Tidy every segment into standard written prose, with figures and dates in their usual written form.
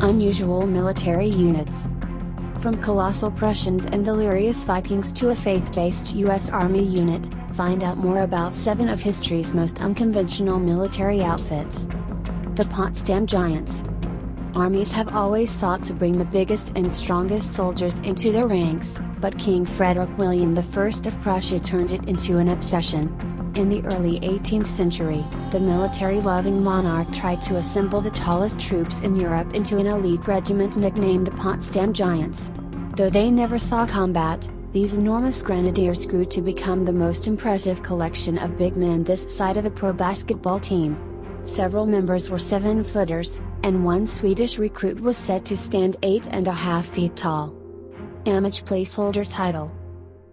Unusual military units. From colossal Prussians and delirious Vikings to a faith-based U.S. Army unit, find out more about 7 of history's most unconventional military outfits. The Potsdam Giants. Armies have always sought to bring the biggest and strongest soldiers into their ranks, but King Frederick William I of Prussia turned it into an obsession. In the early 18th century, the military-loving monarch tried to assemble the tallest troops in Europe into an elite regiment nicknamed the Potsdam Giants. Though they never saw combat, these enormous grenadiers grew to become the most impressive collection of big men this side of a pro basketball team. Several members were 7-footers, and one Swedish recruit was said to stand 8.5 feet tall. Image placeholder title.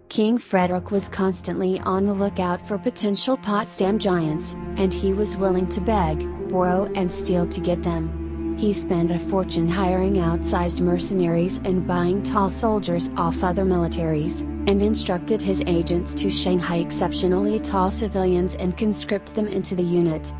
King Frederick was constantly on the lookout for potential Potsdam Giants, and he was willing to beg, borrow and steal to get them. He spent a fortune hiring outsized mercenaries and buying tall soldiers off other militaries, and instructed his agents to Shanghai exceptionally tall civilians and conscript them into the unit.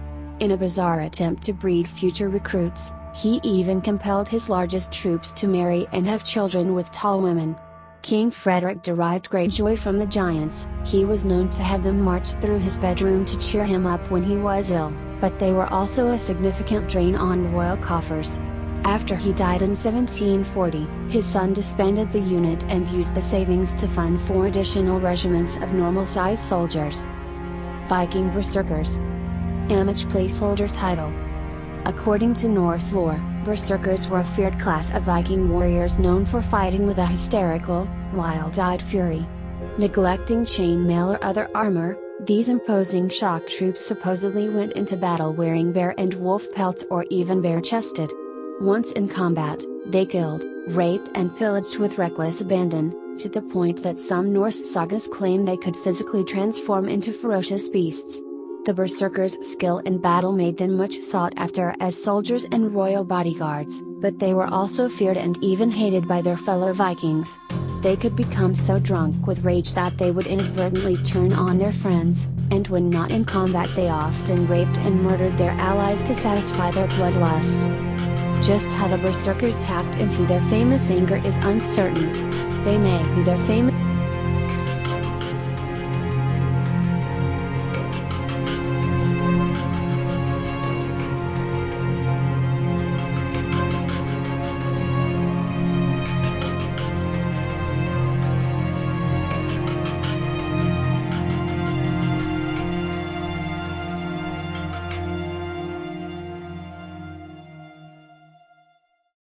In a bizarre attempt to breed future recruits, he even compelled his largest troops to marry and have children with tall women. King Frederick derived great joy from the Giants. He was known to have them march through his bedroom to cheer him up when he was ill, but they were also a significant drain on royal coffers. After he died in 1740, his son disbanded the unit and used the savings to fund 4 additional regiments of normal-sized soldiers. Viking Berserkers. Image placeholder title. According to Norse lore, Berserkers were a feared class of Viking warriors known for fighting with a hysterical, wild-eyed fury. Neglecting chainmail or other armor, these imposing shock troops supposedly went into battle wearing bear and wolf pelts or even bare-chested. Once in combat, they killed, raped and pillaged with reckless abandon, to the point that some Norse sagas claim they could physically transform into ferocious beasts. The Berserkers' skill in battle made them much sought after as soldiers and royal bodyguards, but they were also feared and even hated by their fellow Vikings. They could become so drunk with rage that they would inadvertently turn on their friends, and when not in combat they often raped and murdered their allies to satisfy their bloodlust. Just how the Berserkers tapped into their famous anger is uncertain. They may be their famous